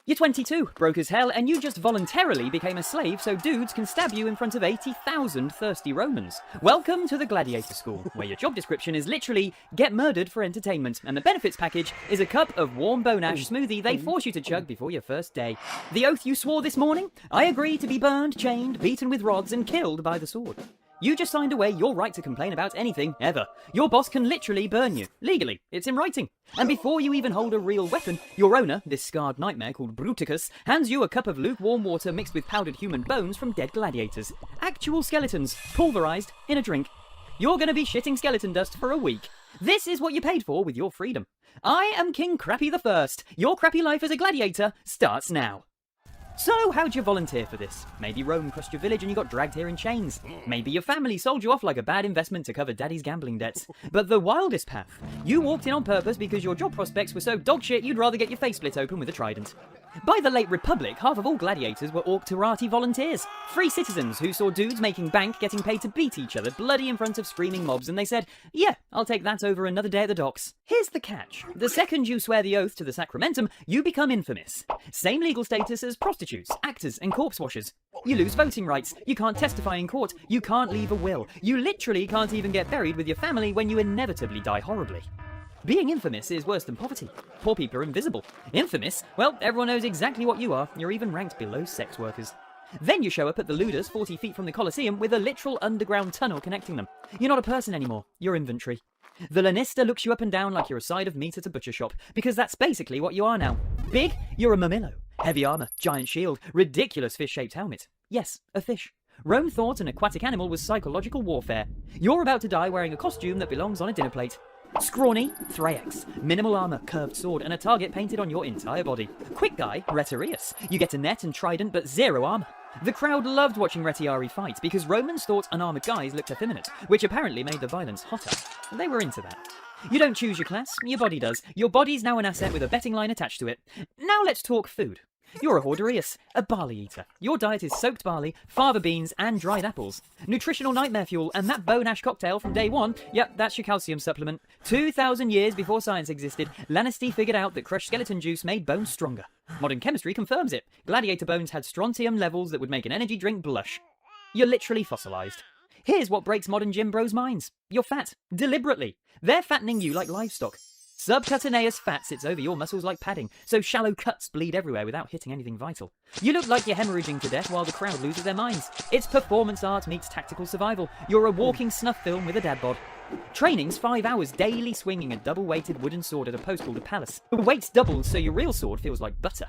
You're 22, broke as hell, and you just voluntarily became a slave so dudes can stab you in front of 80,000 thirsty Romans. Welcome to the Gladiator School, where your job description is literally get murdered for entertainment, and the benefits package is a cup of warm bone ash smoothie they force you to chug before your first day. The oath you swore this morning? I agree to be burned, chained, beaten with rods, and killed by the sword. You just signed away your right to complain about anything, ever. Your boss can literally burn you. Legally. It's in writing. And before you even hold a real weapon, your owner, this scarred nightmare called Bruticus, hands you a cup of lukewarm water mixed with powdered human bones from dead gladiators. Actual skeletons, pulverized, in a drink. You're gonna be shitting skeleton dust for a week. This is what you paid for with your freedom. I am King Crappy the First. Your crappy life as a gladiator starts now. So, how'd you volunteer for this? Maybe Rome crushed your village and you got dragged here in chains. Maybe your family sold you off like a bad investment to cover daddy's gambling debts. But the wildest path, you walked in on purpose because your job prospects were so dogshit you'd rather get your face split open with a trident. By the late Republic, half of all gladiators were Auctorati volunteers. Free citizens who saw dudes making bank getting paid to beat each other bloody in front of screaming mobs, and they said, yeah, I'll take that over another day at the docks. Here's the catch. The second you swear the oath to the sacramentum, you become infamous. Same legal status as prostitutes, actors, and corpse washers. You lose voting rights, you can't testify in court, you can't leave a will, you literally can't even get buried with your family when you inevitably die horribly. Being infamous is worse than poverty. Poor people are invisible. Infamous? Well, everyone knows exactly what you are. You're even ranked below sex workers. Then you show up at the Ludus 40 feet from the Colosseum with a literal underground tunnel connecting them. You're not a person anymore. You're inventory. The Lanista looks you up and down like you're a side of meat at a butcher shop, because that's basically what you are now. Big? You're a Mamillo. Heavy armor, giant shield, ridiculous fish-shaped helmet. Yes, a fish. Rome thought an aquatic animal was psychological warfare. You're about to die wearing a costume that belongs on a dinner plate. Scrawny, Thraex, minimal armor, curved sword, and a target painted on your entire body. Quick guy, Rhetorius. You get a net and trident, but zero armor. The crowd loved watching Retiari fight because Romans thought unarmored guys looked effeminate, which apparently made the violence hotter. They were into that. You don't choose your class, your body does. Your body's now an asset with a betting line attached to it. Now let's talk food. You're a Horderius, a barley eater. Your diet is soaked barley, fava beans, and dried apples. Nutritional nightmare fuel, and that bone ash cocktail from day one, yep, that's your calcium supplement. 2,000 years before science existed, Lannister figured out that crushed skeleton juice made bones stronger. Modern chemistry confirms it. Gladiator bones had strontium levels that would make an energy drink blush. You're literally fossilized. Here's what breaks modern gym bros' minds. You're fat. Deliberately. They're fattening you like livestock. Subcutaneous fat sits over your muscles like padding, so shallow cuts bleed everywhere without hitting anything vital. You look like you're hemorrhaging to death while the crowd loses their minds. It's performance art meets tactical survival. You're a walking snuff film with a dad bod. Training's 5 hours daily swinging a double-weighted wooden sword at a post called a palace. The weight's doubled so your real sword feels like butter.